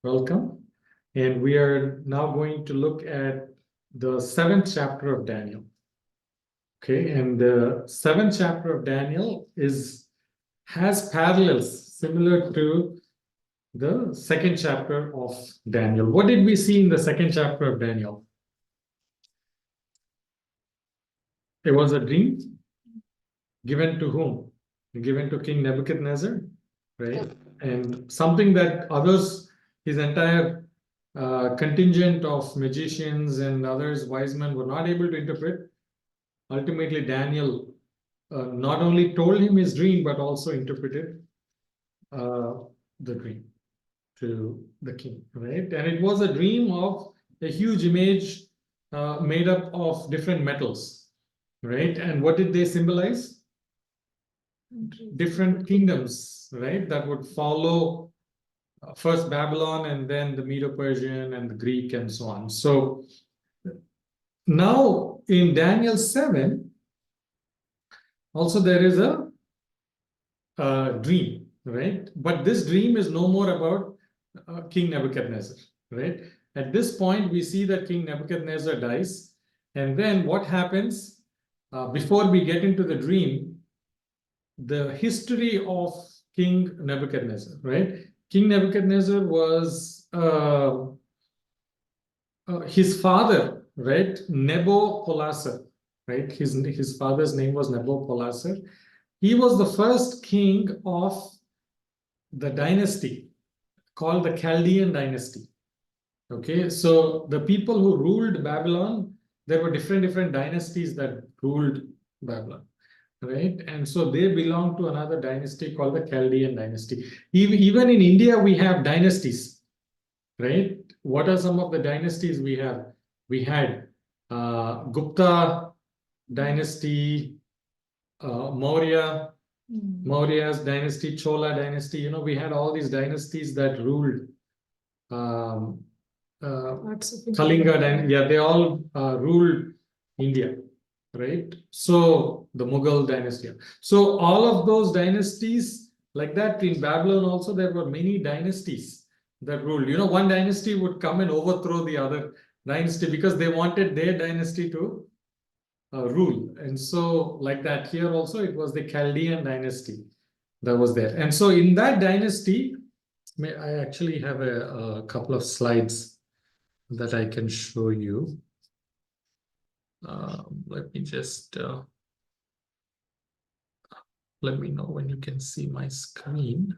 Welcome. And we are now going to look at the 7th chapter of Daniel. Okay, and the 7th chapter of Daniel has parallels similar to the 2nd chapter of Daniel. What did we see in the 2nd chapter of Daniel? It was a dream given to whom? Given to King Nebuchadnezzar, right? And something that others, his entire contingent of magicians and others, wise men, were not able to interpret. Ultimately, Daniel not only told him his dream, but also interpreted the dream to the king, right? And it was a dream of a huge image made up of different metals, right? And what did they symbolize? Different kingdoms, right? That would follow first Babylon and then the Medo-Persian and the Greek and so on. So now in Daniel 7, also there is a dream, right? But this dream is no more about King Nebuchadnezzar, right? At this point, we see that King Nebuchadnezzar dies. And then what happens before we get into the dream, the history of King Nebuchadnezzar, right? King Nebuchadnezzar was his father, right? Nabopolassar, right? His father's name was Nabopolassar. He was the first king of the dynasty called the Chaldean dynasty. Okay, so the people who ruled Babylon, there were different dynasties that ruled Babylon, right? And so they belong to another dynasty called the Chaldean dynasty. Even in India, we have dynasties, right? What are some of the dynasties we have? We had Gupta dynasty, Maurya's dynasty, Chola dynasty. We had all these dynasties that ruled Kalinga dynasty. Yeah, they all ruled India, right? So the Mughal dynasty. So all of those dynasties, like that in Babylon also, there were many dynasties that ruled. One dynasty would come and overthrow the other dynasty because they wanted their dynasty to rule. And so like that here also, it was the Chaldean dynasty that was there. And so in that dynasty, I actually have a couple of slides that I can show you. Let me just let me know when you can see my screen.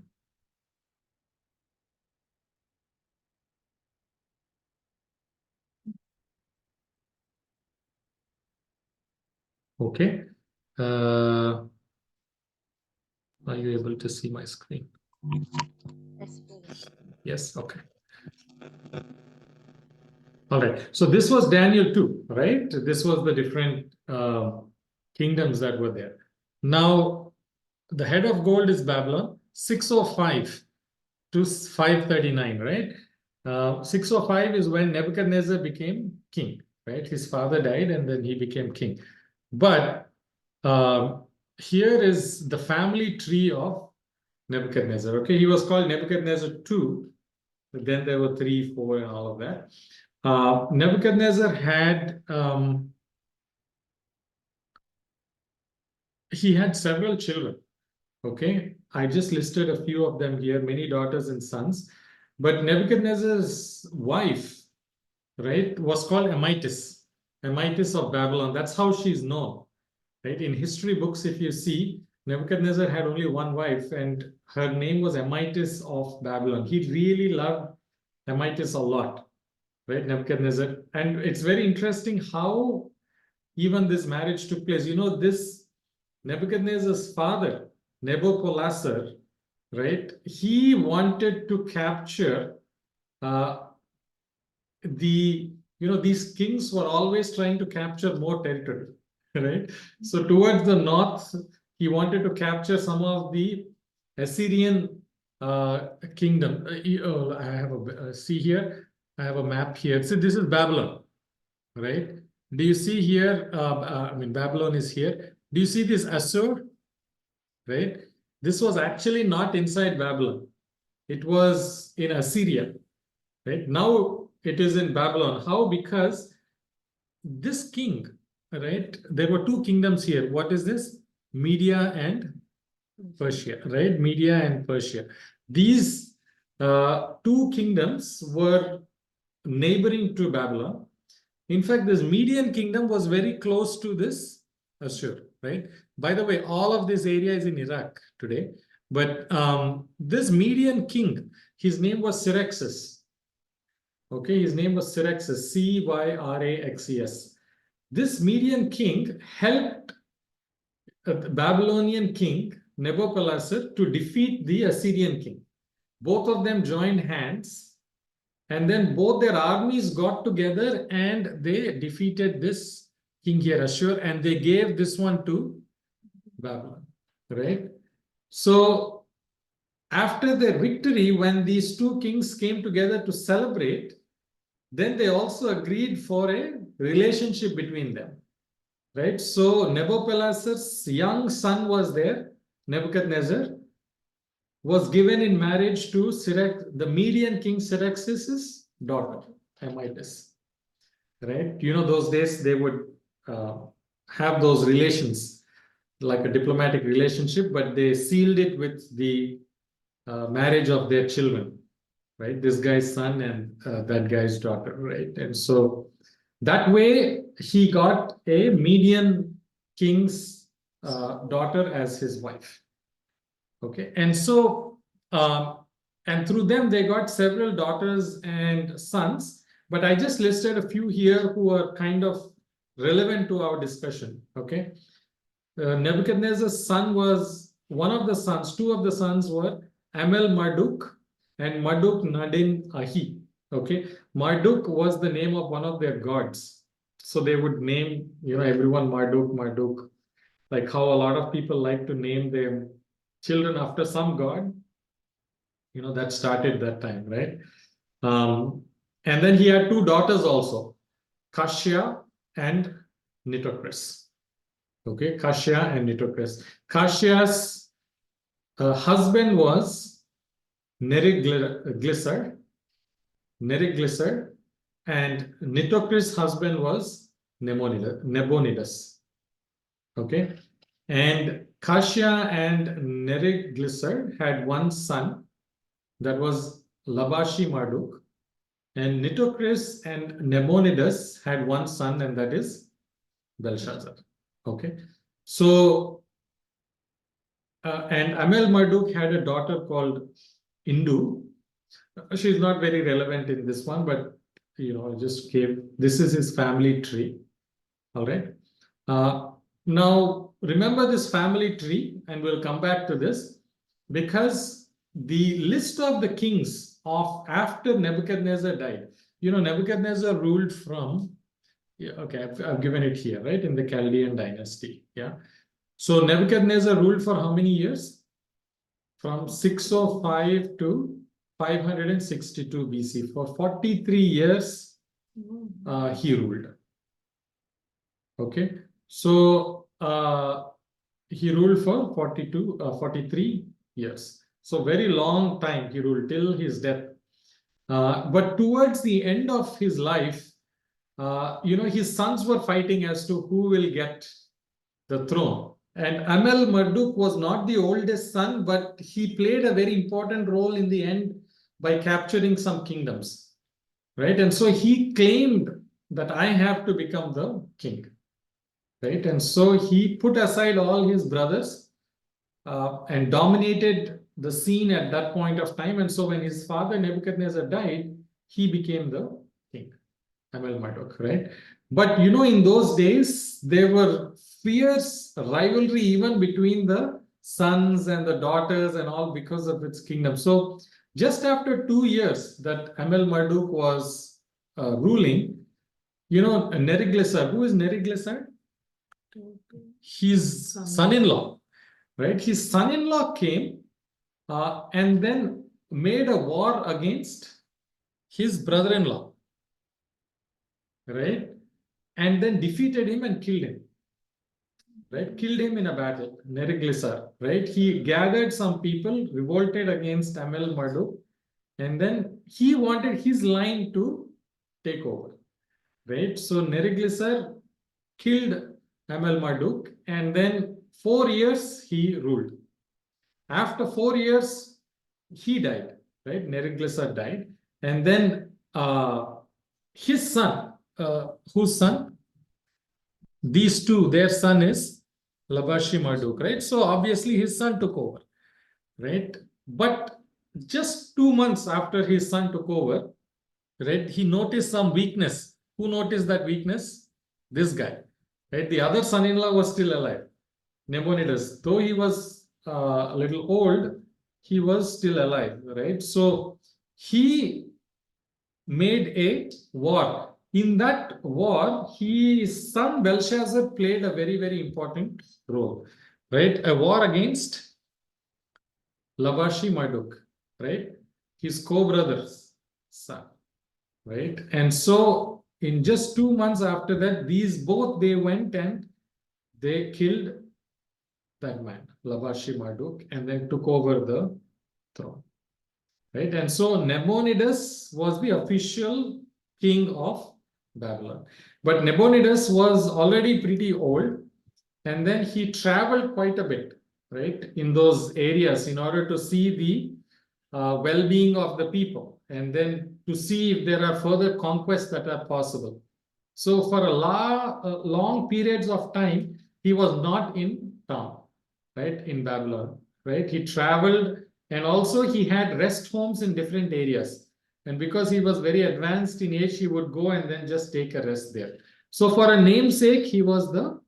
Okay. Are you able to see my screen? Yes, okay. All right. So this was Daniel 2, right? This was the different kingdoms that were there. Now, the head of gold is Babylon, 605 to 539, right? 605 is when Nebuchadnezzar became king, right? His father died and then he became king. But here is the family tree of Nebuchadnezzar. Okay, he was called Nebuchadnezzar II, but then there were 3, 4, and all of that. Nebuchadnezzar had he had several children. Okay, I just listed a few of them here, many daughters and sons. But Nebuchadnezzar's wife, right, was called Amytis, Amytis of Babylon. That's how she's known, right? In history books, if you see, Nebuchadnezzar had only one wife, and her name was Amytis of Babylon. He really loved Amytis a lot, right, Nebuchadnezzar. And it's very interesting how even this marriage took place. This Nebuchadnezzar's father, Nabopolassar, right, he wanted to capture these kings were always trying to capture more territory, right? So towards the north, he wanted to capture some of the Assyrian kingdom. I have see here, I have a map here. So this is Babylon, right? Do you see here? Babylon is here. Do you see this Assur, right? This was actually not inside Babylon. It was in Assyria. right? Now it is in Babylon. How? Because this king, right? There were two kingdoms here. What is this? Media and Persia, right? Media and Persia. These two kingdoms were neighboring to Babylon. In fact, this Median kingdom was very close to this Assur, right? By the way, all of this area is in Iraq today. But this Median king, his name was Cyrexus. Okay, his name was Cyrexus, Cyraxes. This Median king helped the Babylonian king Nabopolassar to defeat the Assyrian king. Both of them joined hands, and then both their armies got together and they defeated this king here, Ashur, and they gave this one to Babylon, right? So after their victory, when these two kings came together to celebrate, then they also agreed for a relationship between them, right? So Nabopolassar's young son was there, Nebuchadnezzar, was given in marriage to the Median king Cyrex's daughter, Amytis, right? You know, those days they would have those relations, like a diplomatic relationship, but they sealed it with the marriage of their children, right? This guy's son and that guy's daughter, right? And so that way he got a Median king's daughter as his wife. Okay, and so and through them they got several daughters and sons, but I just listed a few here who are kind of relevant to our discussion. Okay, Nebuchadnezzar's son was one of the sons. Two of the sons were Amel Marduk and Marduk Nadin Ahi. Okay, Marduk was the name of one of their gods, so they would name, you know, everyone Marduk, Marduk, like how a lot of people like to name their children after some god. You know, that started that time, right? And then he had two daughters also, Kashya and Nitocris. Okay, Kashya and Nitocris. Kashya's husband was Neriglissar, and Nitocris' husband was Nabonidus. Okay, and Kashya and Neriglissar had one son, that was Labashi Marduk, and Nitocris and Nabonidus had one son, and that is Belshazzar. Okay, so and Amel Marduk had a daughter called Indu. She's not very relevant in this one, but you know, just gave, this is his family tree. All right. Now remember this family tree, and we'll come back to this, because the list of the kings of after Nebuchadnezzar died, you know, Nebuchadnezzar ruled from, yeah, okay, I've given it here, right, in the Chaldean dynasty. Yeah. So Nebuchadnezzar ruled for how many years? From 605 to 562 BC. For 43 years, he ruled. Okay. So he ruled for 43 years. So very long time he ruled till his death. But towards the end of his life, you know, his sons were fighting as to who will get the throne. And Amel Marduk was not the oldest son, but he played a very important role in the end by capturing some kingdoms, right? And so he claimed that I have to become the king, right? And so he put aside all his brothers and dominated the scene at that point of time. And so when his father Nebuchadnezzar died, he became the king, Amel Marduk, right? But you know, in those days, there were fierce rivalry even between the sons and the daughters and all, because of its kingdom. So just after 2 years that Amel Marduk was ruling, you know, Neriglissar, who is Neriglissar? His son-in-law, right? His son-in-law came and then made a war against his brother-in-law, right? And then defeated him and killed him, right? Killed him in a battle, Neriglissar, right? He gathered some people, revolted against Amel Marduk, and then he wanted his line to take over, right? So Neriglissar killed Amel-Marduk, and then 4 years he ruled. After 4 years, he died, right? Neriglissar died, and then his son, whose son? These two, their son is Labashi Marduk, right? So obviously his son took over, right? But just 2 months after his son took over, right, he noticed some weakness. Who noticed that weakness? This guy, right? The other son-in-law was still alive, Nabonidus. Though he was a little old, he was still alive, right? So he made a war. In that war, his son Belshazzar played a very, very important role, right? A war against Labashi Marduk, right? His co-brother's son, right? And so in just 2 months after that, they went and they killed that man, Labashi Marduk, and then took over the throne, right? And so Nabonidus was the official king of Babylon. But Nabonidus was already pretty old, and then he traveled quite a bit, right, in those areas in order to see the well-being of the people, and then to see if there are further conquests that are possible. So for long periods of time, he was not in town, right, in Babylon, right? He traveled, and also he had rest homes in different areas. And because he was very advanced in age, he would go and then just take a rest there. So for a namesake, he was the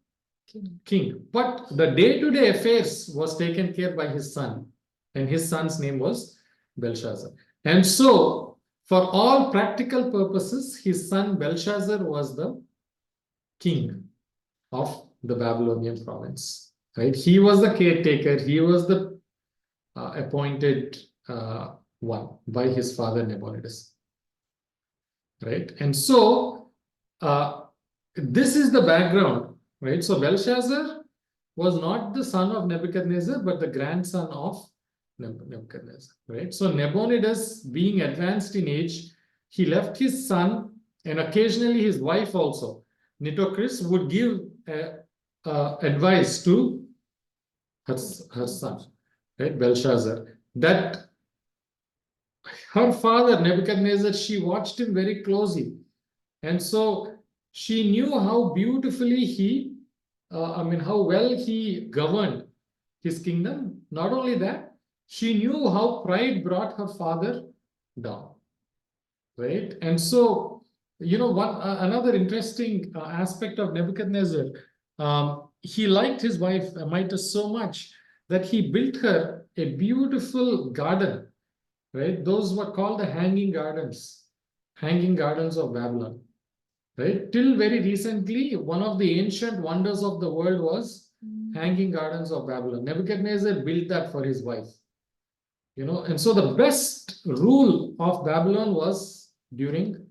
king. But the day-to-day affairs was taken care by his son, and his son's name was Belshazzar. And so, for all practical purposes, his son Belshazzar was the king of the Babylonian province. Right? He was the caretaker. He was the appointed one by his father Nabonidus. Right? And so, this is the background. Right? So Belshazzar was not the son of Nebuchadnezzar, but the grandson of Nebuchadnezzar, right? So Nabonidus, being advanced in age, he left his son and occasionally his wife also, Nitocris, would give advice to her son, right, Belshazzar, that her father, Nebuchadnezzar, she watched him very closely. And so she knew how beautifully how well he governed his kingdom. Not only that, she knew how pride brought her father down, right? And so, another interesting aspect of Nebuchadnezzar, he liked his wife Amytas so much that he built her a beautiful garden, right? Those were called the hanging gardens of Babylon. Right? Till very recently, one of the ancient wonders of the world was hanging gardens of Babylon. Nebuchadnezzar built that for his wife. And so the best rule of Babylon was during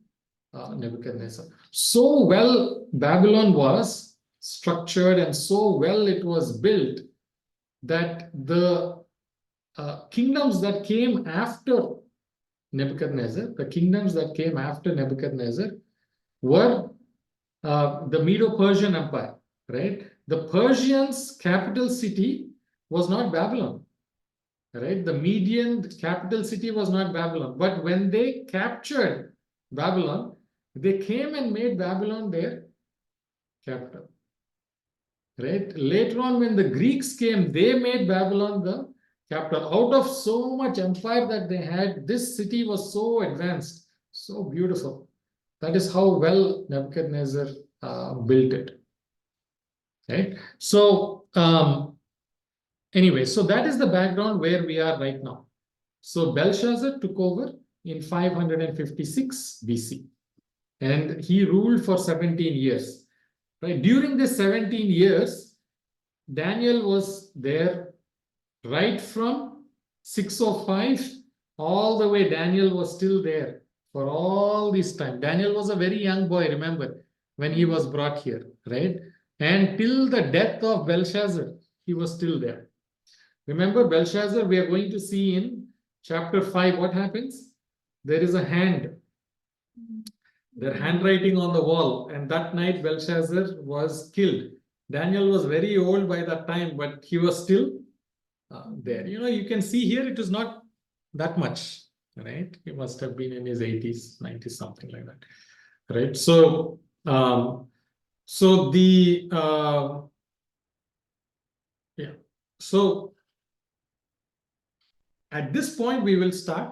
Nebuchadnezzar. So well Babylon was structured and so well it was built that the kingdoms that came after Nebuchadnezzar, were the Medo-Persian Empire, right? The Persians' capital city was not Babylon, right? The Median capital city was not Babylon. But when they captured Babylon, they came and made Babylon their capital, right? Later on, when the Greeks came, they made Babylon the capital. Out of so much empire that they had, this city was so advanced, so beautiful. That is how well Nebuchadnezzar built it. Right? So, anyway, so that is the background where we are right now. So Belshazzar took over in 556 BC, and he ruled for 17 years. Right? During this 17 years, Daniel was there right from 605 all the way. Daniel was still there for all this time. Daniel was a very young boy, remember, when he was brought here, right? And till the death of Belshazzar, he was still there. Remember Belshazzar, we are going to see in chapter 5 what happens. there is a hand, their handwriting on the wall, and that night Belshazzar was killed. Daniel was very old by that time, but he was still there. You can see here it is not that much, right? He must have been in his 80s, 90s, something like that, right? So so at this point we will start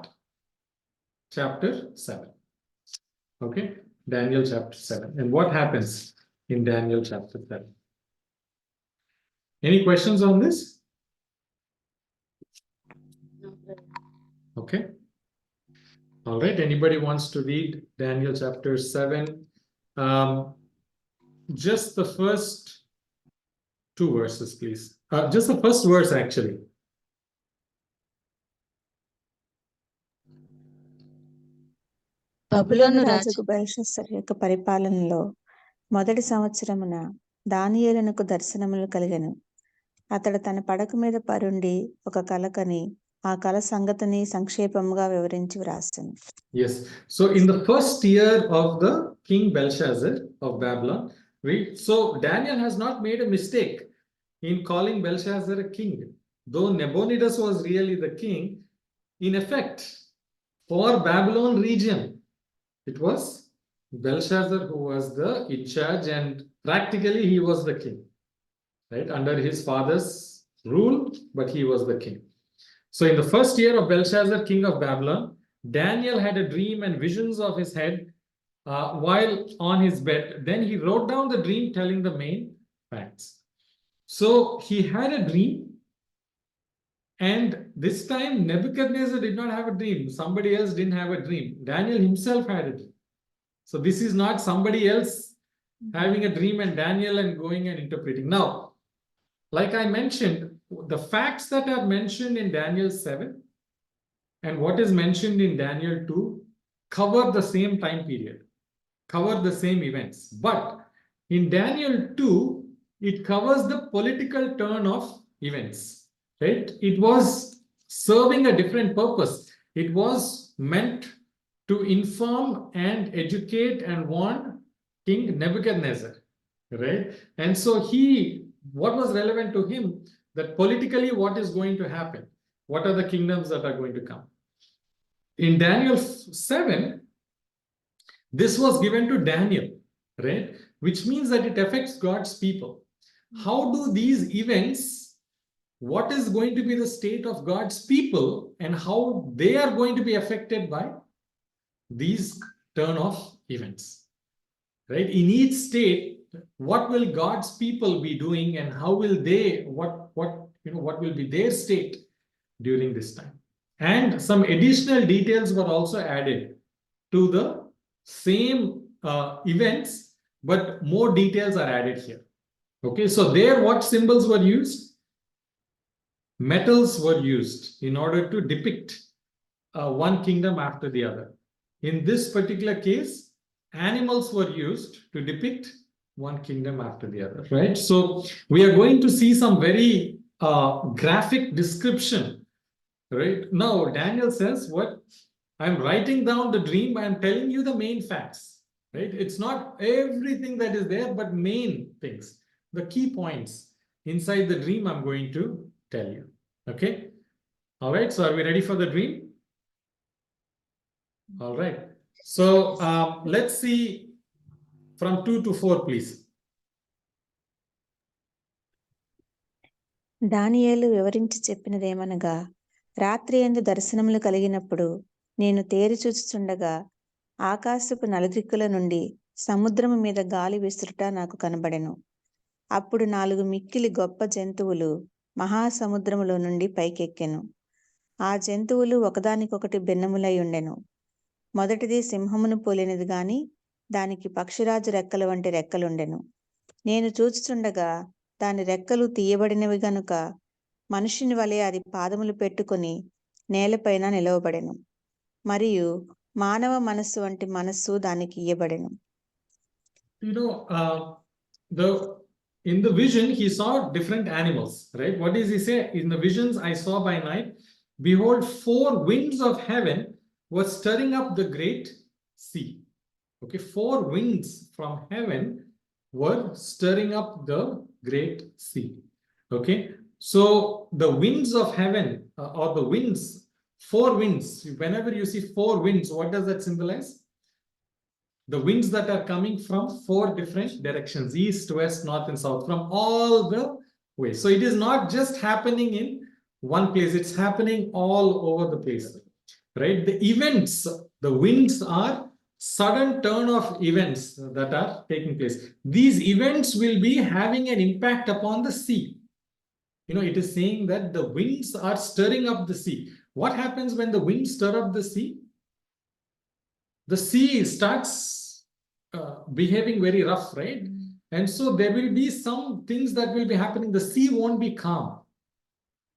chapter 7. Okay, Daniel chapter 7. And what happens in Daniel chapter 7? Any questions on this? Okay. All right. Anybody wants to read Daniel chapter 7? Just the first 2 verses, please. Just the first verse, actually. బబులోను రాజుకు బెల్షస్సరు యొక్క పరిపాలనలో మొదటి సంవత్సరమున దానియేలునకు దర్శనములు కలిగెను. అతడు తన పడక మీద పరుండి ఒక కల కని ఆ కల సంగతిని సంక్షేపముగా వివరించి వ్రాసెను. Yes. So in the first year of the king Belshazzar of Babylon, so Daniel has not made a mistake in calling Belshazzar a king. Though Nabonidus was really the king, in effect, for Babylon region, it was Belshazzar who was the in charge, and practically he was the king, right? Under his father's rule, but he was the king. So in the first year of Belshazzar, king of Babylon, Daniel had a dream and visions of his head while on his bed. Then he wrote down the dream telling the main facts. So he had a dream, and this time Nebuchadnezzar did not have a dream. Somebody else didn't have a dream. Daniel himself had a dream. So this is not somebody else having a dream and Daniel and going and interpreting. Now, like I mentioned, the facts that are mentioned in Daniel 7 and what is mentioned in Daniel 2 cover the same time period, cover the same events. But in Daniel 2, it covers the political turn of events, right? It was serving a different purpose. It was meant to inform and educate and warn King Nebuchadnezzar, right? And so what was relevant to him, that politically what is going to happen? What are the kingdoms that are going to come? In Daniel 7, this was given to Daniel, right? Which means that it affects God's people. How do these events, what is going to be the state of God's people and how they are going to be affected by these turn of events, right? In each state, what will God's people be doing and how will they, what will be their state during this time? And some additional details were also added to the same events, but more details are added here. Okay, so there what symbols were used? Metals were used in order to depict one kingdom after the other. In this particular case, animals were used to depict one kingdom after the other, right? So we are going to see some very graphic description, right? Now, Daniel says, what I'm writing down the dream, I'm telling you the main facts, right? It's not everything that is there, but main things, the key points inside the dream I'm going to tell you, okay? All right, so are we ready for the dream? All right. So let's see from 2 to 4, please. దానియేలు వివరించి చెప్పినదేమనగా, రాత్రి యందు దర్శనములు కలిగినప్పుడు నేను తేరి చూచుచుండగా ఆకాశపు నలుదిక్కుల నుండి సముద్రము మీద గాలి విసురుట నాకు కనబడెను. అప్పుడు 4 మిక్కిలి గొప్ప జంతువులు మహాసముద్రములో నుండి పైకెక్కెను. ఆ జంతువులు ఒకదానికొకటి భిన్నములై ఉండెను. మొదటిది సింహమును పోలినది గాని దానికి పక్షిరాజు రెక్కల వంటి రెక్కలుండెను. నేను చూచుచుండగా దాని రెక్కలు తీయబడినవి గనుక మనుషుని వలె అది పాదములు పెట్టుకుని నేలపైన నిలవబడెను. మరియు మానవ మనస్సు వంటి మనస్సు దానికి ఇయ్యబడెను. In the vision, he saw different animals, right? What does he say? In the visions I saw by night, behold, 4 winds of heaven was stirring up the great sea. Okay, 4 winds from heaven were stirring up the great sea. Okay, so the winds of heaven or the winds, 4 winds, whenever you see 4 winds, what does that symbolize? The winds that are coming from 4 different directions, east, west, north, and south, from all the ways. So it is not just happening in one place, it's happening all over the place, right? The events, the winds are sudden turn of events that are taking place. These events will be having an impact upon the sea. You know, it is saying that the winds are stirring up the sea. What happens when the winds stir up the sea? The sea starts behaving very rough, right? And so there will be some things that will be happening. The sea won't be calm,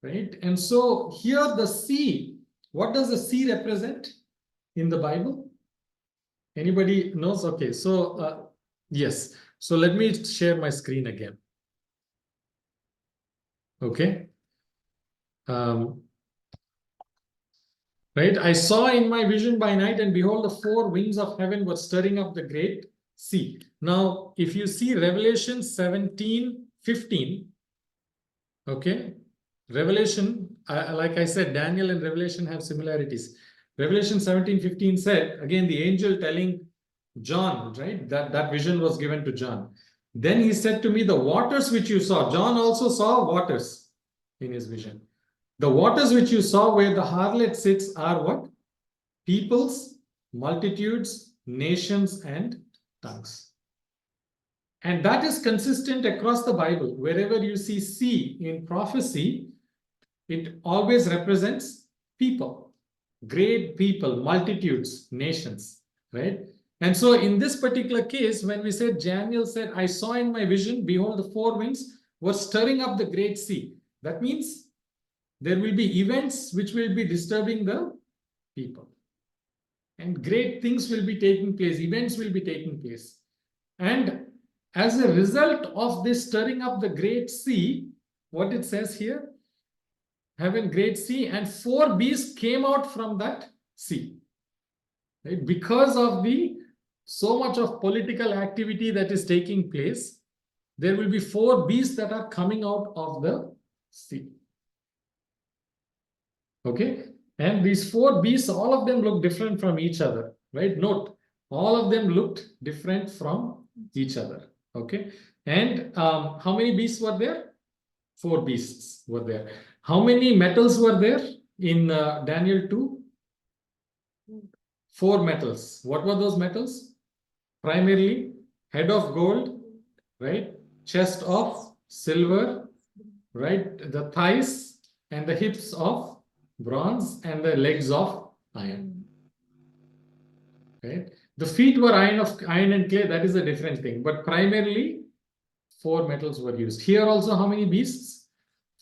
right? And so here the sea, what does the sea represent in the Bible? Anybody knows? Okay, so yes. So let me share my screen again. Okay. Right. I saw in my vision by night, and behold, the 4 winds of heaven were stirring up the great sea. Now, if you see Revelation 17:15, okay, Revelation, like I said, Daniel and Revelation have similarities. Revelation 17:15 said, again, the angel telling John, right, that vision was given to John. Then he said to me, the waters which you saw, John also saw waters in his vision. The waters which you saw where the harlot sits are what? Peoples, multitudes, nations, and tongues. And that is consistent across the Bible. Wherever you see sea in prophecy, it always represents people, great people, multitudes, nations, right? And so in this particular case, when we said, Daniel said, I saw in my vision, behold, the 4 winds were stirring up the great sea. That means there will be events which will be disturbing the people. And great things will be taking place, events will be taking place. And as a result of this stirring up the great sea, what it says here, heaven, great sea, and 4 beasts came out from that sea. Right? Because of the so much of political activity that is taking place, there will be 4 beasts that are coming out of the sea. Okay, and these 4 beasts, all of them look different from each other, right? Note, all of them looked different from each other. Okay, and how many beasts were there? 4 beasts were there. How many metals were there in Daniel 2? 4 metals. What were those metals? Primarily head of gold, right? Chest of silver, right? The thighs and the hips of bronze, and the legs of iron. Right? The feet were iron and clay. That is a different thing. But primarily 4 metals were used. Here also, how many beasts?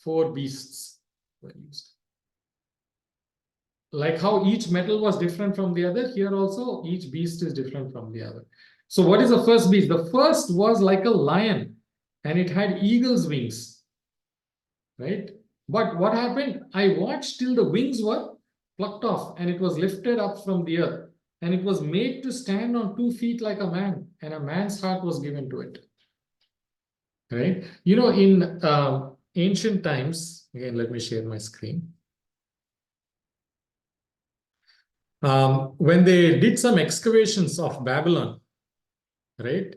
4 beasts were used. Like how each metal was different from the other, here also each beast is different from the other. So what is the first beast? The first was like a lion, and it had eagle's wings. Right? But what happened? I watched till the wings were plucked off, and it was lifted up from the earth, and it was made to stand on 2 feet like a man, and a man's heart was given to it. Right? You know, in ancient times, again, let me share my screen. When they did some excavations of Babylon, right?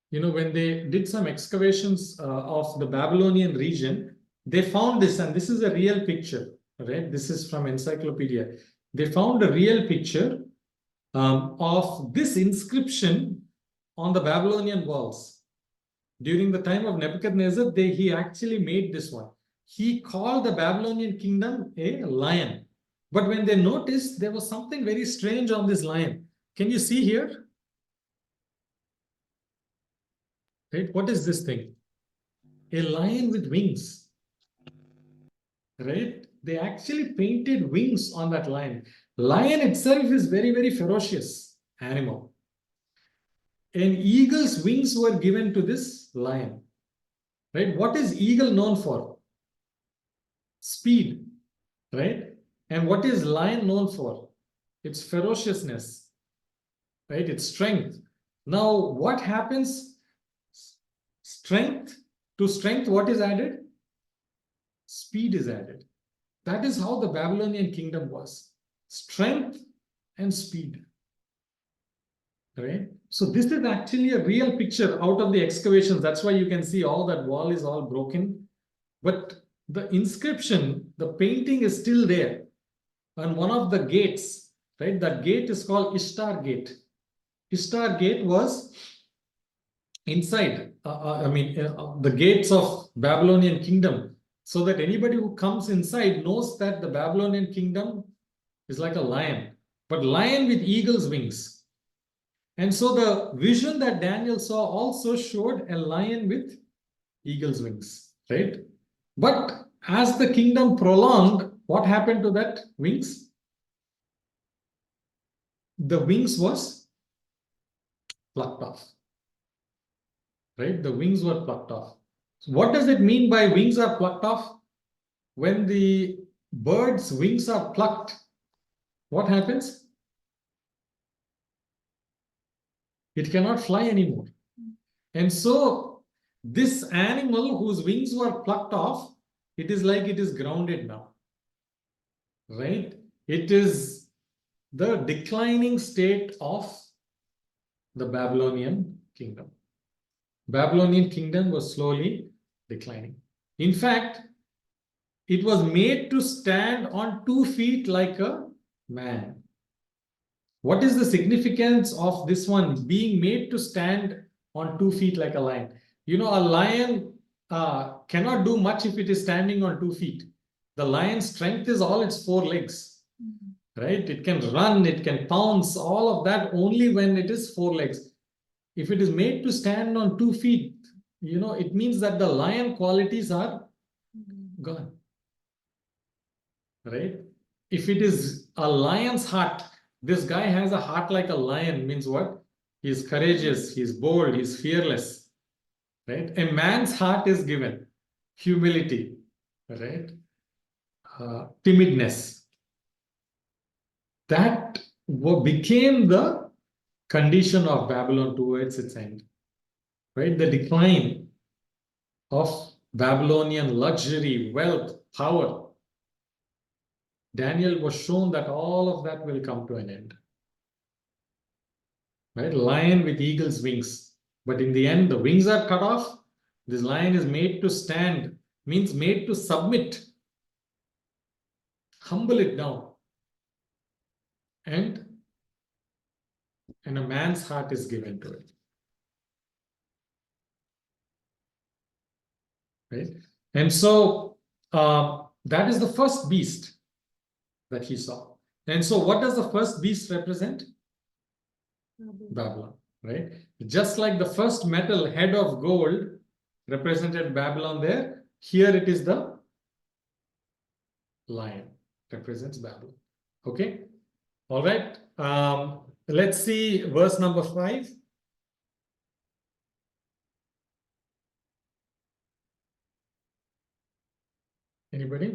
You know, when they did some excavations of the Babylonian region, they found this, and this is a real picture, right? This is from encyclopedia. They found a real picture of this inscription on the Babylonian walls. During the time of Nebuchadnezzar, he actually made this one. He called the Babylonian kingdom a lion. But when they noticed, there was something very strange on this lion. Can you see here? Right? What is this thing? A lion with wings. Right? They actually painted wings on that lion. Lion itself is very, very ferocious animal. And eagle's wings were given to this lion. Right? What is eagle known for? Speed. Right? And what is lion known for? its ferociousness, right? Its strength. Now, what happens? Strength, to strength, what is added? Speed is added. That is how the Babylonian kingdom was. Strength and speed. Right? So this is actually a real picture out of the excavations. That's why you can see all that wall is all broken. But the inscription, the painting is still there. On one of the gates, right? That gate is called Ishtar Gate. Ishtar Gate was inside, the gates of Babylonian kingdom, so that anybody who comes inside knows that the Babylonian kingdom is like a lion, but lion with eagle's wings. And so the vision that Daniel saw also showed a lion with eagle's wings, right? But as the kingdom prolonged, what happened to that wings? The wings was plucked off. Right? The wings were plucked off. So what does it mean by wings are plucked off? When the bird's wings are plucked, what happens? It cannot fly anymore. And so this animal whose wings were plucked off, it is like it is grounded now. Right? It is the declining state of the Babylonian kingdom. Babylonian kingdom was slowly declining. In fact, it was made to stand on 2 feet like a man. What is the significance of this one being made to stand on 2 feet like a lion? You know, a lion cannot do much if it is standing on 2 feet. The lion's strength is all its 4 legs, right? It can run, it can pounce, all of that only when it is 4 legs. If it is made to stand on 2 feet, you know, it means that the lion qualities are gone. Right? If it is a lion's heart, this guy has a heart like a lion, means what? He's courageous, he's bold, he's fearless. Right? A man's heart is given humility, right? Timidness. That became the condition of Babylon towards its end. Right? The decline of Babylonian luxury, wealth, power. Daniel was shown that all of that will come to an end. Right? Lion with eagle's wings. But in the end, the wings are cut off. This lion is made to stand, means made to submit, humble it down. And a man's heart is given to it. Right? And so that is the first beast that he saw. And so what does the first beast represent? Babylon, right? Just like the first metal, head of gold, represented Babylon there, here it is the lion, represents Babylon. Okay? All right. Let's see verse number 5. Anybody?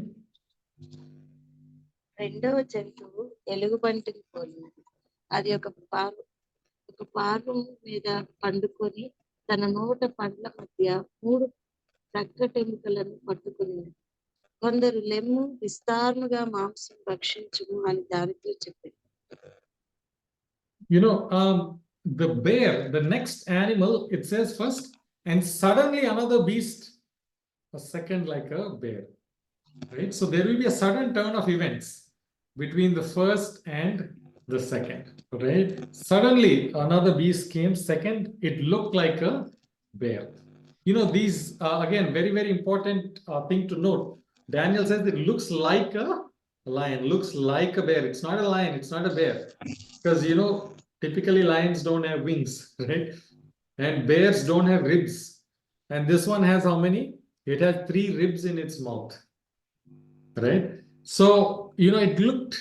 రెండవ జంతువు ఎలుగుబంటిని పోలినది. అది ఒక పార్వం మీద పండుకొని తన నోట పండ్ల మధ్య 3 ప్రక్కటెముకలను పట్టుకుని కొందరు లెమ్ము విస్తారముగా మాంసం భక్షించుము అని దానితో చెప్పింది. You know, the bear, the next animal, it says first, and suddenly another beast, a second like a bear. Right? So there will be a sudden turn of events between the first and the second. Right? Suddenly another beast came second. It looked like a bear. You know, these again, very, very important thing to note. Daniel says it looks like a lion, looks like a bear. It's not a lion, it's not a bear. Because, you know, typically lions don't have wings, right? And bears don't have ribs. And this one has how many? It has 3 ribs in its mouth. Right? So, you know, it looked,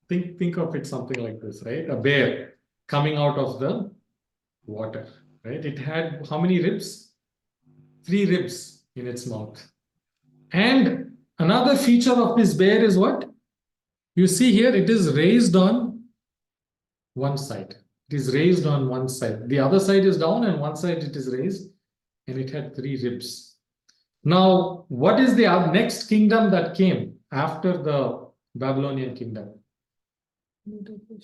think of it something like this, right? A bear coming out of the water, right? It had how many ribs? 3 ribs in its mouth. And another feature of this bear is what? You see here, it is raised on one side. It is raised on one side. The other side is down and one side it is raised, and it had 3 ribs. Now, what is the next kingdom that came after the Babylonian kingdom?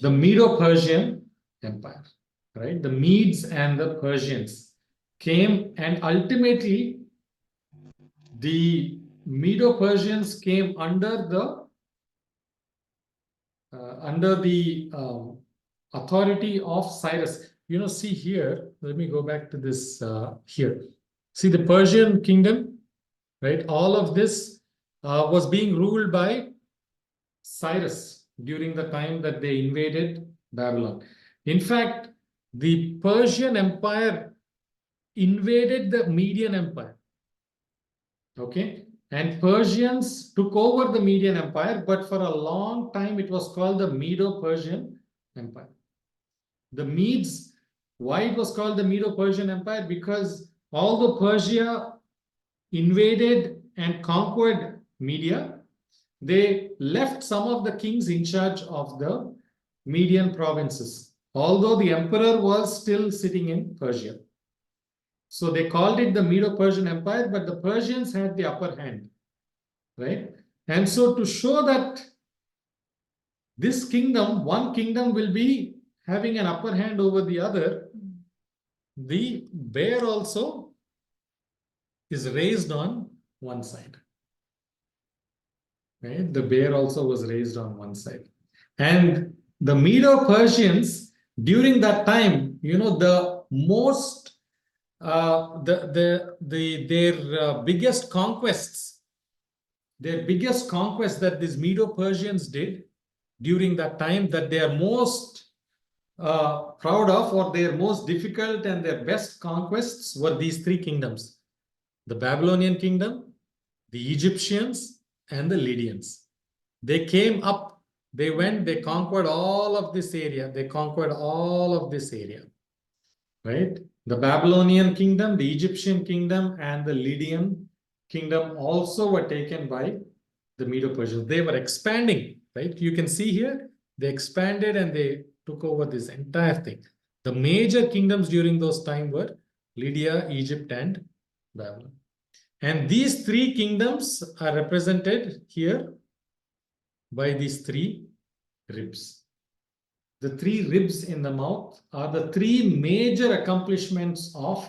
The Medo-Persian Empire, right? The Medes and the Persians came, and ultimately the Medo-Persians came under the authority of Cyrus. You know, see here, let me go back to this here. See the Persian kingdom, right? All of this was being ruled by Cyrus during the time that they invaded Babylon. In fact, the Persian Empire invaded the Median Empire. Okay, and Persians took over the Median Empire, but for a long time it was called the Medo-Persian Empire. The Medes, why it was called the Medo-Persian Empire? Because although Persia invaded and conquered Media, they left some of the kings in charge of the Median provinces, although the emperor was still sitting in Persia. So they called it the Medo-Persian Empire, but the Persians had the upper hand, right? And so to show that this kingdom, one kingdom will be having an upper hand over the other, the bear also is raised on one side. Right? The bear also was raised on one side. And the Medo-Persians, during that time, you know, the most their biggest conquests that these Medo-Persians did during that time, that they are most proud of, or their most difficult and their best conquests, were these 3 kingdoms: the Babylonian kingdom, the Egyptians, and the Lydians. They came up, they went, they conquered all of this area. Right? The Babylonian kingdom, the Egyptian kingdom, and the Lydian kingdom also were taken by the Medo-Persians. They were expanding, right? You can see here, they expanded and they took over this entire thing. The major kingdoms during those time were Lydia, Egypt, and Babylon. And these 3 kingdoms are represented here by these 3 ribs. The 3 ribs in the mouth are the 3 major accomplishments of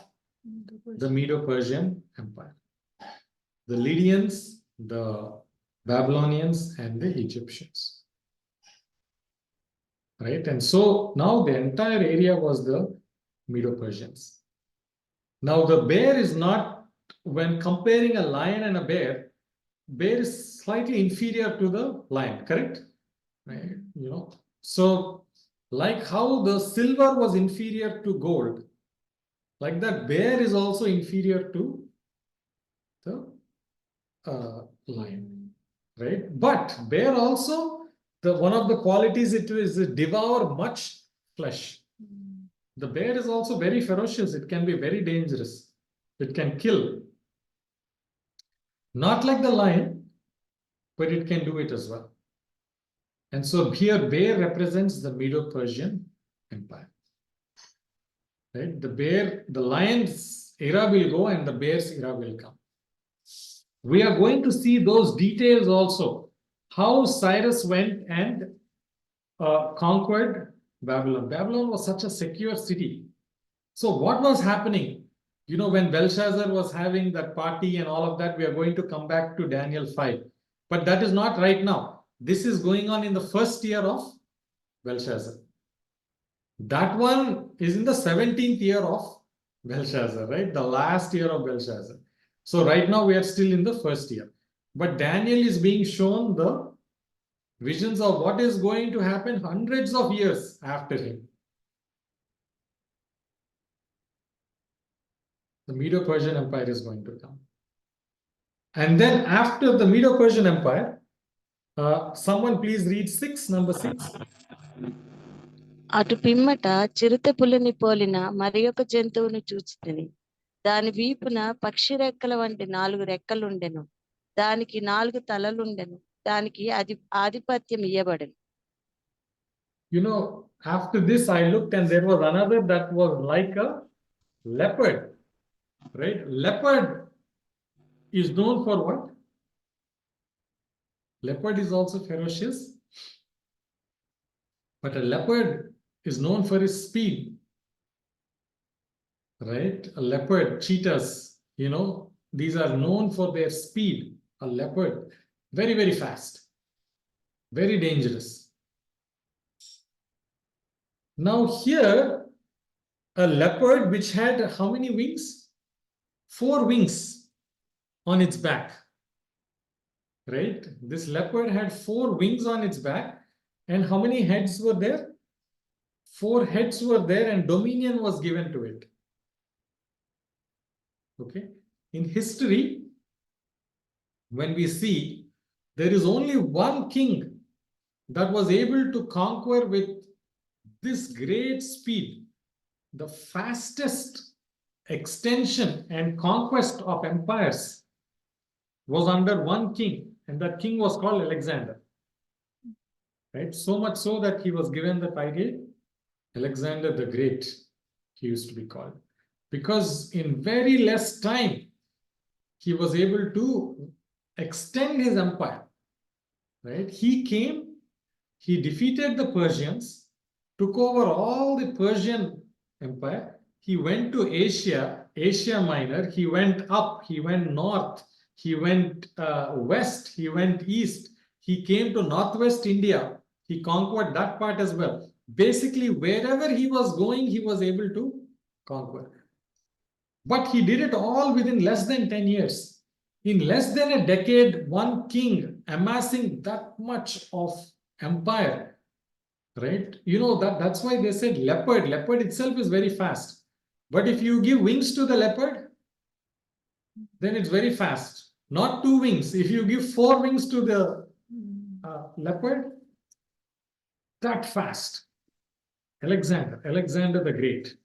the Medo-Persian Empire: the Lydians, the Babylonians, and the Egyptians. Right? And so now the entire area was the Medo-Persians. Now the bear is not, when comparing a lion and a bear is slightly inferior to the lion, correct? Right? You know, so like how the silver was inferior to gold, like that bear is also inferior to the lion, right? But bear also, one of the qualities it is devour much flesh. The bear is also very ferocious. It can be very dangerous. It can kill. Not like the lion, but it can do it as well. And so here bear represents the Medo-Persian Empire. Right? The lion's era will go and the bear's era will come. We are going to see those details also. How Cyrus went and conquered Babylon. Babylon was such a secure city. So what was happening? You know, when Belshazzar was having that party and all of that, we are going to come back to Daniel 5. But that is not right now. This is going on in the first year of Belshazzar. That one is in the 17th year of Belshazzar, right? The last year of Belshazzar. So right now we are still in the first year. But Daniel is being shown the visions of what is going to happen hundreds of years after him. The Medo-Persian Empire is going to come. And then after the Medo-Persian Empire, someone please read number 6. అటు పిమ్మట చిరుత పులిని పోలిన మరి ఒక జంతువును చూచితిని. దాని వీపున పక్షి రెక్కల వంటి 4 రెక్కలుండెను. దానికి 4 తలలుండెను. దానికి ఆధిపత్యం ఇయ్యబడెను. You know, after this, I looked and there was another that was like a leopard, right? Leopard is known for what? Leopard is also ferocious, but a leopard is known for its speed, right? A leopard, cheetahs, you know, these are known for their speed. A leopard, very, very fast, very dangerous. Now here, a leopard which had how many wings? 4 wings on its back, right? This leopard had 4 wings on its back. And how many heads were there? 4 heads were there and dominion was given to it. Okay. In history, when we see there is only one king that was able to conquer with this great speed, the fastest extension and conquest of empires was under one king, and that king was called Alexander. Right? So much so that he was given the title Alexander the Great, he used to be called. Because in very less time, he was able to extend his empire. Right? He came, he defeated the Persians, took over all the Persian empire. He went to Asia, Asia Minor. He went up, he went north, he went west, he went east. He came to northwest India. He conquered that part as well. Basically, wherever he was going, he was able to conquer. But he did it all within less than 10 years. In less than a decade, one king amassing that much of empire, right? You know, that's why they said leopard. Leopard itself is very fast. But if you give wings to the leopard, then it's very fast. Not 2 wings. If you give 4 wings to the leopard, that fast. Alexander the Great.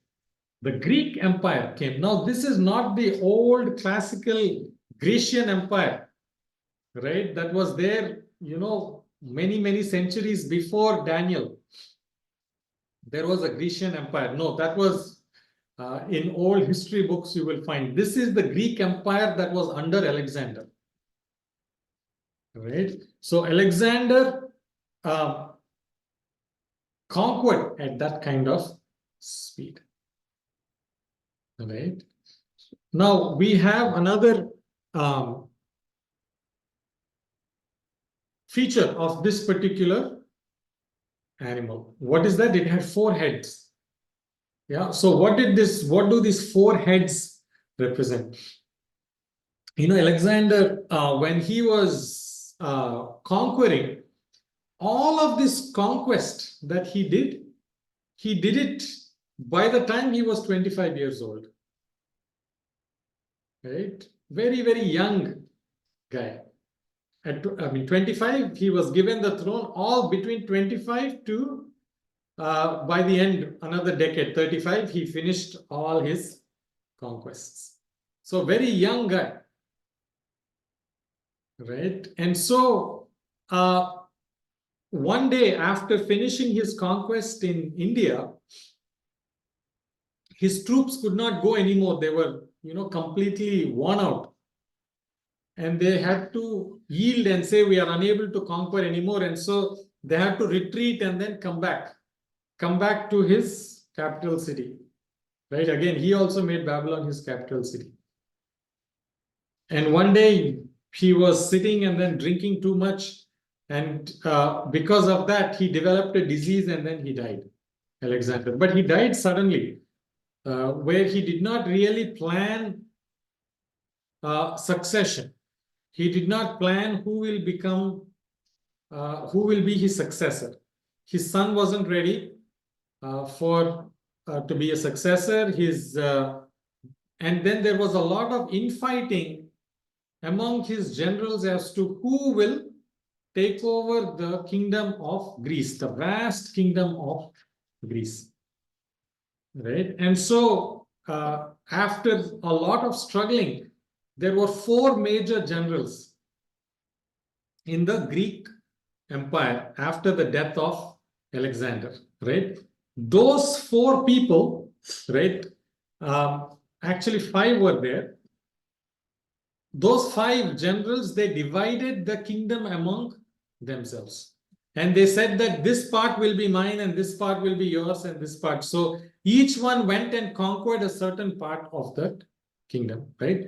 The Greek Empire came. Now, this is not the old classical Grecian Empire, right? That was there, you know, many, many centuries before Daniel. There was a Grecian Empire. No, that was in old history books you will find. This is the Greek Empire that was under Alexander. Right? So Alexander conquered at that kind of speed. Right? Now we have another feature of this particular animal. What is that? It had 4 heads. Yeah. So what do these 4 heads represent? You know, Alexander, when he was conquering, all of this conquest that he did it by the time he was 25 years old. Right? Very, very young guy. At 25, he was given the throne, all between 25 to, by the end, another decade, 35, he finished all his conquests. So very young guy. Right? And so, one day after finishing his conquest in India, his troops could not go anymore. They were, you know, completely worn out. And they had to yield and say, we are unable to conquer anymore. And so they had to retreat and then come back to his capital city. Right? Again, he also made Babylon his capital city. And one day he was sitting and then drinking too much. And because of that, he developed a disease and then he died, Alexander. But he died suddenly, where he did not really plan succession. He did not plan who will be his successor. His son wasn't ready to be a successor. And then there was a lot of infighting among his generals as to who will take over the kingdom of Greece, the vast kingdom of Greece. Right? And so after a lot of struggling, there were 4 major generals in the Greek Empire after the death of Alexander, right? Those 4 people, right? Actually, 5 were there. Those 5 generals, they divided the kingdom among themselves. And they said that this part will be mine and this part will be yours and this part. So each one went and conquered a certain part of that kingdom, right?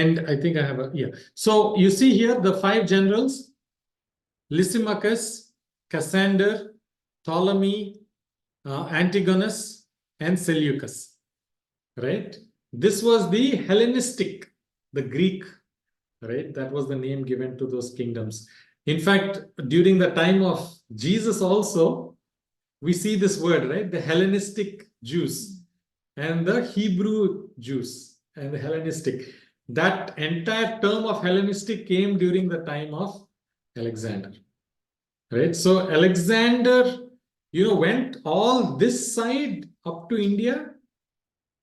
And I think I have a, yeah. So you see here the 5 generals, Lysimachus, Cassander, Ptolemy, Antigonus, and Seleucus, right? This was the Hellenistic, the Greek, right? That was the name given to those kingdoms. In fact, during the time of Jesus also, we see this word, right? The Hellenistic Jews and the Hebrew Jews and the Hellenistic. That entire term of Hellenistic came during the time of Alexander, right? So Alexander, went all this side up to India,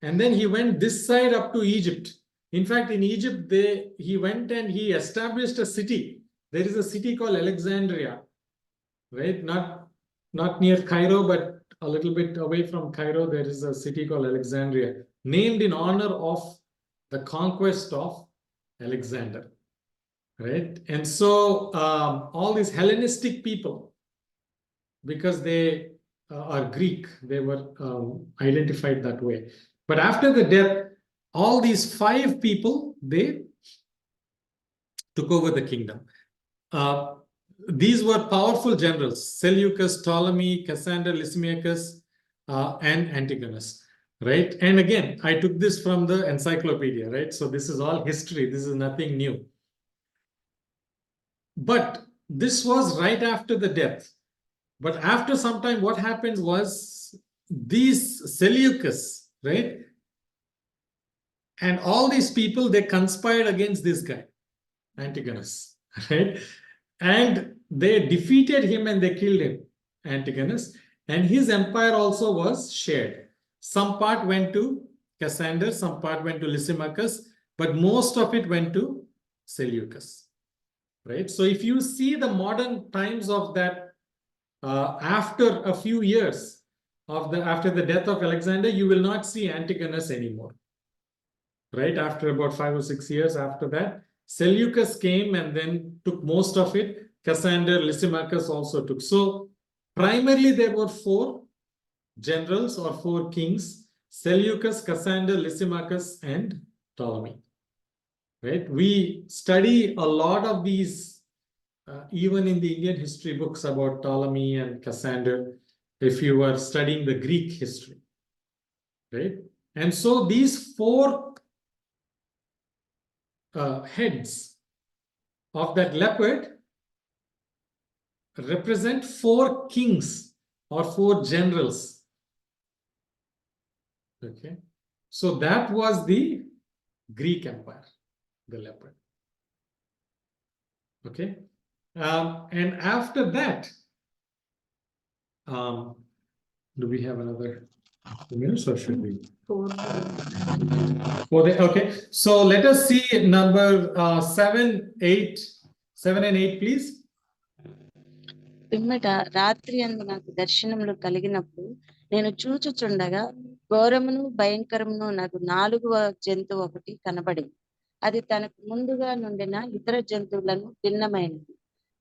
and then he went this side up to Egypt. In fact, in Egypt, he went and he established a city. There is a city called Alexandria, right? Not near Cairo, but a little bit away from Cairo, there is a city called Alexandria, named in honor of the conquest of Alexander, right? And so all these Hellenistic people, because they are Greek, they were identified that way. But after the death, all these 5 people, they took over the kingdom. These were powerful generals: Seleucus, Ptolemy, Cassander, Lysimachus, and Antigonus, right? And again, I took this from the encyclopedia, right? So this is all history. This is nothing new. But this was right after the death. But after some time, what happens was these Seleucus, right? And all these people, they conspired against this guy, Antigonus, right? And they defeated him and they killed him, Antigonus. And his empire also was shared. Some part went to Cassander, some part went to Lysimachus, but most of it went to Seleucus, right? So if you see the modern times of that, after a few years after the death of Alexander, you will not see Antigonus anymore, right? After about 5 or 6 years after that, Seleucus came and then took most of it. Cassander, Lysimachus also took. So primarily there were 4 generals or 4 kings: Seleucus, Cassander, Lysimachus, and Ptolemy, right? We study a lot of these even in the Indian history books about Ptolemy and Cassander, if you were studying the Greek history, right? And so these 4 heads of that leopard represent 4 kings or 4 generals. Okay, so that was the Greek Empire, the leopard. Okay, and after that, do we have another 2 minutes or should we? 4. Okay, so let us see number 7, 8, 7 and 8, please. పిమ్మట రాత్రి అందు నాకు దర్శనములు కలిగినప్పుడు నేను చూచుచుండగా ఘోరమును భయంకరమును నాకు 4వ జంతువు ఒకటి కనబడింది. అది తనకు ముందుగా నుండిన ఇతర జంతువులను భిన్నమైనది.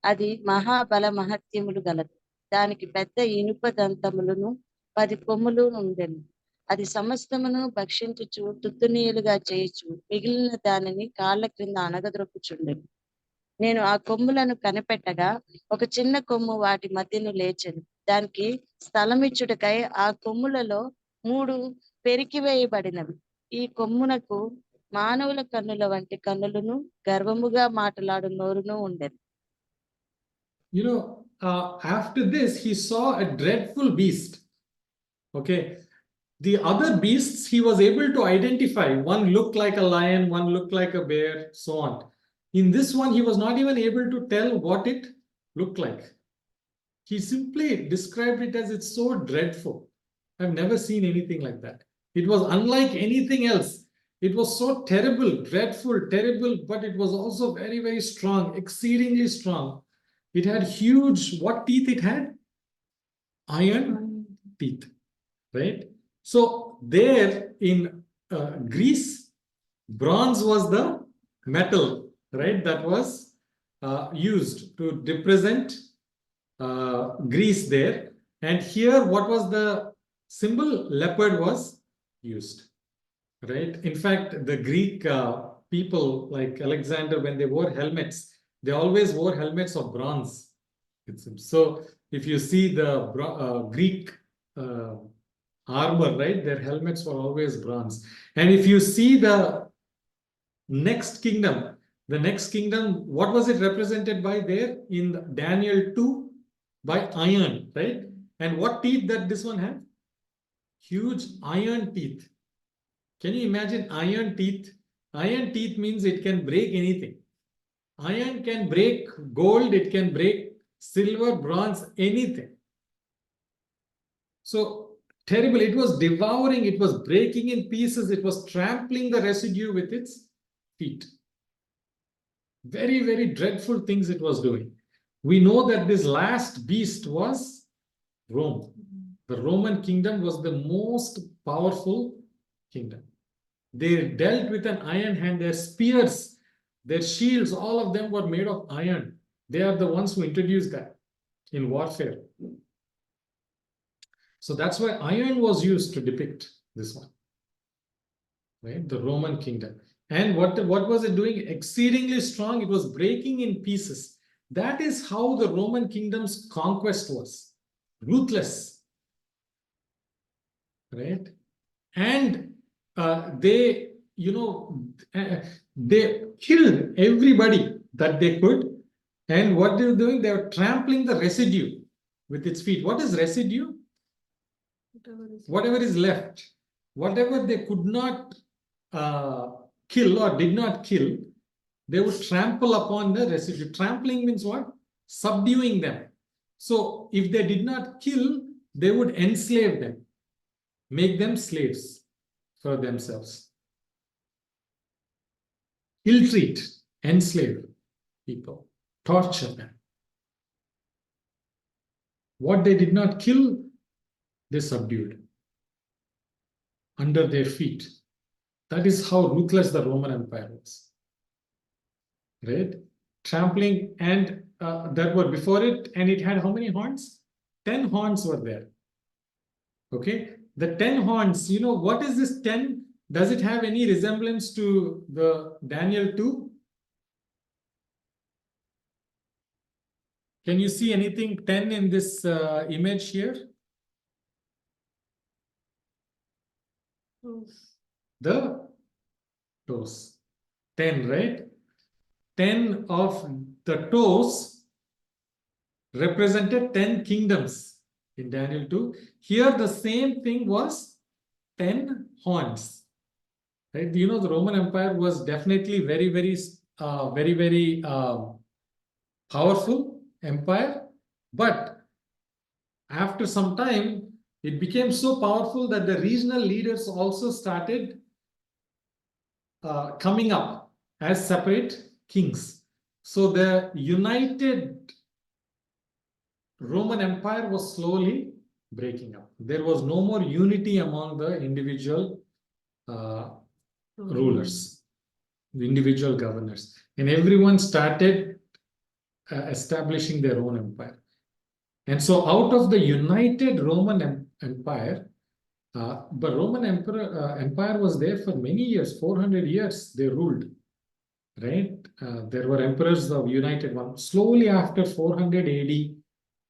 అది మహాబల మహత్యములు గలదు. దానికి పెద్ద ఇనుప దంతములను 10 కొమ్ములు ఉండెను. అది సమస్తమును భక్షించుచు తుత్తునీయులుగా చేయుచు మిగిలిన దానిని కాళ్ళ క్రింద అణగద్రొక్కుచుండెను. నేను ఆ కొమ్ములను కనిపెట్టగా ఒక చిన్న కొమ్ము వాటి మధ్యను లేచెను. దానికి స్థలమిచ్చుటకై ఆ కొమ్ములలో 3 పెరికివేయబడినవి. ఈ కొమ్మునకు మానవుల కన్నుల వంటి కన్నులను గర్వముగా మాట్లాడు నోరును ఉండెను. After this, he saw a dreadful beast. Okay, the other beasts he was able to identify. One looked like a lion, one looked like a bear, so on. In this one, he was not even able to tell what it looked like. He simply described it as it's so dreadful. I've never seen anything like that. It was unlike anything else. It was so terrible, dreadful, terrible, but it was also very, very strong, exceedingly strong. It had huge, what teeth it had? iron teeth, right? So there in Greece, bronze was the metal, right? That was used to represent Greece there. And here, what was the symbol? Leopard was used, right? In fact, the Greek people like Alexander, when they wore helmets, they always wore helmets of bronze. So if you see the Greek armor, right, their helmets were always bronze. And if you see the next kingdom, what was it represented by there in Daniel 2? By iron, right? And what teeth that this one had? Huge iron teeth. Can you imagine iron teeth? Iron teeth means it can break anything. Iron can break gold, it can break silver, bronze, anything. So terrible. It was devouring, it was breaking in pieces, it was trampling the residue with its feet. Very, very dreadful things it was doing. We know that this last beast was Rome. The Roman kingdom was the most powerful kingdom. They dealt with an iron hand. Their spears, their shields, all of them were made of iron. They are the ones who introduced that in warfare. So that's why iron was used to depict this one, right? The Roman kingdom. And what was it doing? Exceedingly strong. It was breaking in pieces. That is how the Roman kingdom's conquest was. Ruthless, right? And they killed everybody that they could. And what they were doing? They were trampling the residue with its feet. What is residue? Whatever is left. Whatever they could not kill or did not kill, they would trample upon the residue. Trampling means what? Subduing them. So if they did not kill, they would enslave them, make them slaves for themselves. Ill-treat, enslave people, torture them. What they did not kill, they subdued under their feet. That is how ruthless the Roman Empire was. Right? Trampling, and that were before it, and it had how many horns? 10 horns were there. Okay? The 10 horns, what is this 10? Does it have any resemblance to the Daniel 2? Can you see anything 10 in this image here? The toes. 10, right? 10 of the toes represented 10 kingdoms in Daniel 2. Here the same thing was 10 horns. Right? The Roman Empire was definitely very, very powerful empire. But after some time, it became so powerful that the regional leaders also started coming up as separate kings. So the united Roman Empire was slowly breaking up. There was no more unity among the individual rulers, the individual governors, and everyone started establishing their own empire. And so out of the united Roman Empire, the Roman Empire was there for many years, 400 years they ruled, right? There were emperors of united one. Slowly after 400 AD,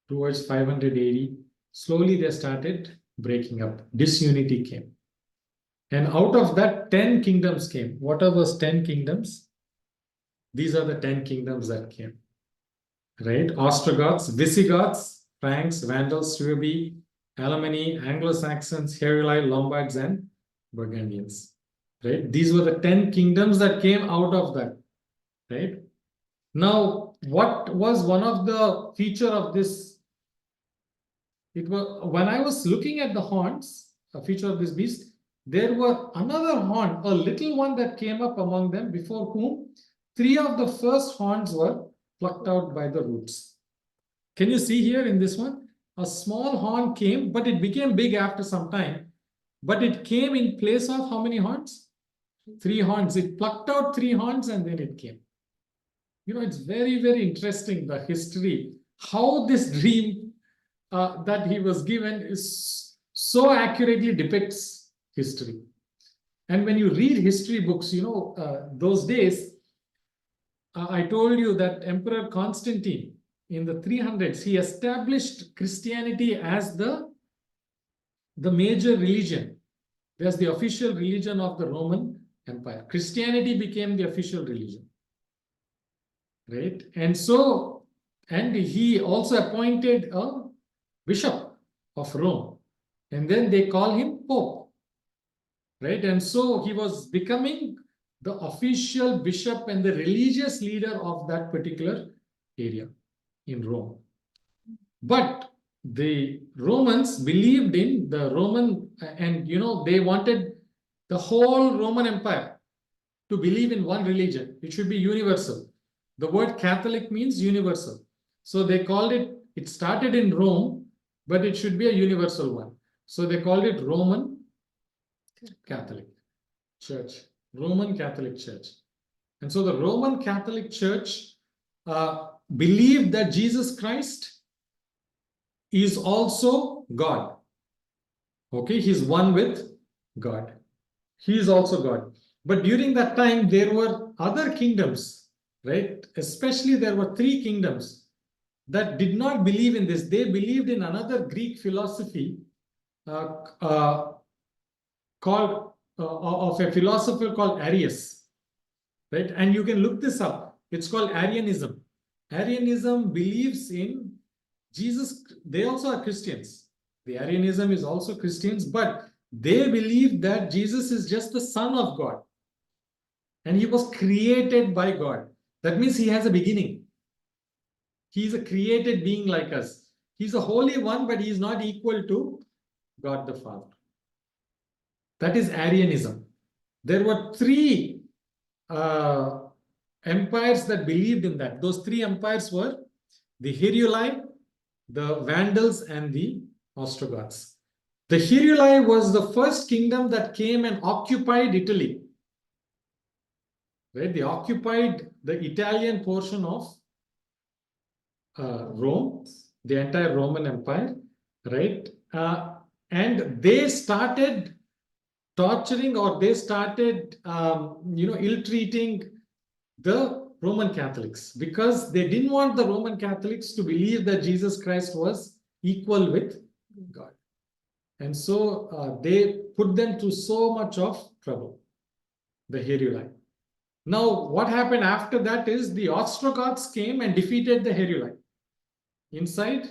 towards 500 AD, slowly they started breaking up. Disunity came. And out of that, 10 kingdoms came. What are those 10 kingdoms? These are the 10 kingdoms that came, right? Ostrogoths, Visigoths, Franks, Vandals, Suebi, Alemanni, Anglo-Saxons, Heruli, Lombards, and Burgundians, right? These were the 10 kingdoms that came out of that, right? Now, what was one of the feature of this? It was when I was looking at the horns, a feature of this beast, there were another horn, a little one that came up among them, before whom 3 of the first horns were plucked out by the roots. Can you see here in this one? a small horn came, but it became big after some time. But it came in place of how many horns? 3 horns. It plucked out 3 horns and then it came. It's very, very interesting, the history, how this dream that he was given is so accurately depicts history. And when you read history books, those days, I told you that Emperor Constantine in the 300s, he established Christianity as the major religion. That's the official religion of the Roman Empire. Christianity became the official religion. Right? And he also appointed a bishop of Rome. And then they call him Pope. Right? And so he was becoming the official bishop and the religious leader of that particular area in Rome. But the Romans believed in the Roman, and they wanted the whole Roman Empire to believe in one religion. It should be universal. The word Catholic means universal. So they called it started in Rome, but it should be a universal one. So they called it Roman Catholic Church. Roman Catholic Church. And so the Roman Catholic Church believed that Jesus Christ is also God. Okay, he's one with God. He is also God. But during that time, there were other kingdoms, right? Especially there were 3 kingdoms that did not believe in this. They believed in another Greek philosophy called of a philosopher called Arius, right? And you can look this up. It's called Arianism. Arianism believes in Jesus. They also are Christians. The Arianism is also Christians, but they believe that Jesus is just the Son of God. And he was created by God. That means he has a beginning. He is a created being like us. He's a holy one, but he is not equal to God the Father. That is Arianism. There were 3 empires that believed in that. Those 3 empires were the Heruli, the Vandals, and the Ostrogoths. The Heruli was the first kingdom that came and occupied Italy. Right? They occupied the Italian portion of Rome, the entire Roman Empire, right? And they started torturing, or they started, ill-treating the Roman Catholics, because they didn't want the Roman Catholics to believe that Jesus Christ was equal with God. And so they put them through so much of trouble, the Heruli. Now, what happened after that is the Ostrogoths came and defeated the Heruli. Inside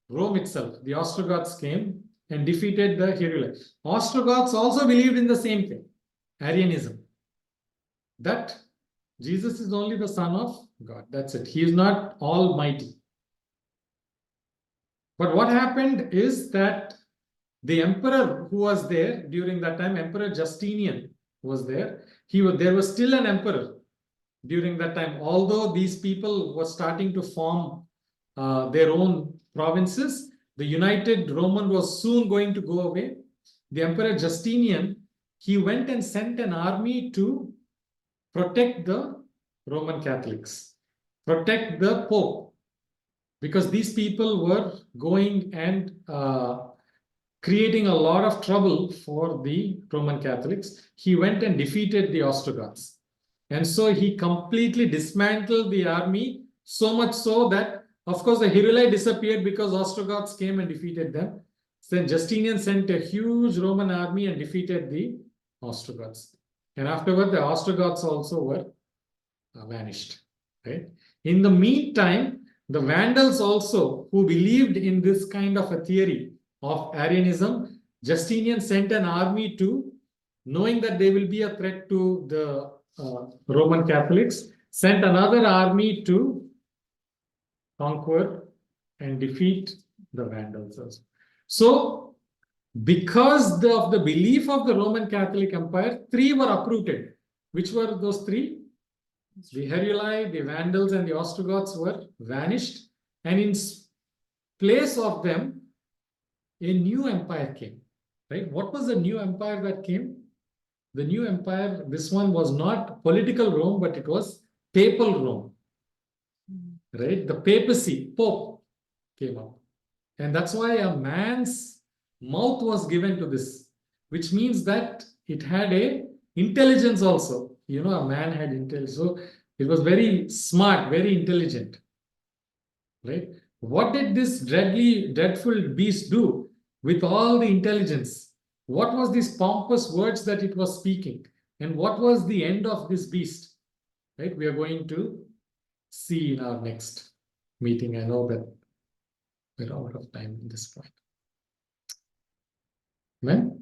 Rome itself, the Ostrogoths came and defeated the Heruli. Ostrogoths also believed in the same thing, Arianism, that Jesus is only the Son of God. That's it. He is not almighty. But what happened is that the emperor who was there during that time, Emperor Justinian was there. There was still an emperor during that time. Although these people were starting to form their own provinces, the united Roman was soon going to go away. The Emperor Justinian, he went and sent an army to protect the Roman Catholics, protect the Pope, because these people were going and creating a lot of trouble for the Roman Catholics. He went and defeated the Ostrogoths. And so he completely dismantled the army, so much so that, of course, the Heruli disappeared because Ostrogoths came and defeated them. Then Justinian sent a huge Roman army and defeated the Ostrogoths. And afterward, the Ostrogoths also were vanished. Right? In the meantime, the Vandals also, who believed in this kind of a theory of Arianism, Justinian sent an army to, knowing that they will be a threat to the Roman Catholics, sent another army to conquer and defeat the Vandals also. So, because of the belief of the Roman Catholic Empire, 3 were uprooted. Which were those 3? The Heruli, the Vandals, and the Ostrogoths were vanished. And in place of them, a new empire came, right? What was the new empire that came? The new empire, this one was not political Rome, but it was papal Rome, right? The papacy, Pope came up. And that's why a man's mouth was given to this, which means that it had a intelligence also. You know, a man had intelligence. So it was very smart, very intelligent, right? What did this dreadful beast do with all the intelligence? What was these pompous words that it was speaking? And what was the end of this beast? Right? We are going to see in our next meeting. I know that we're out of time at this point. Amen.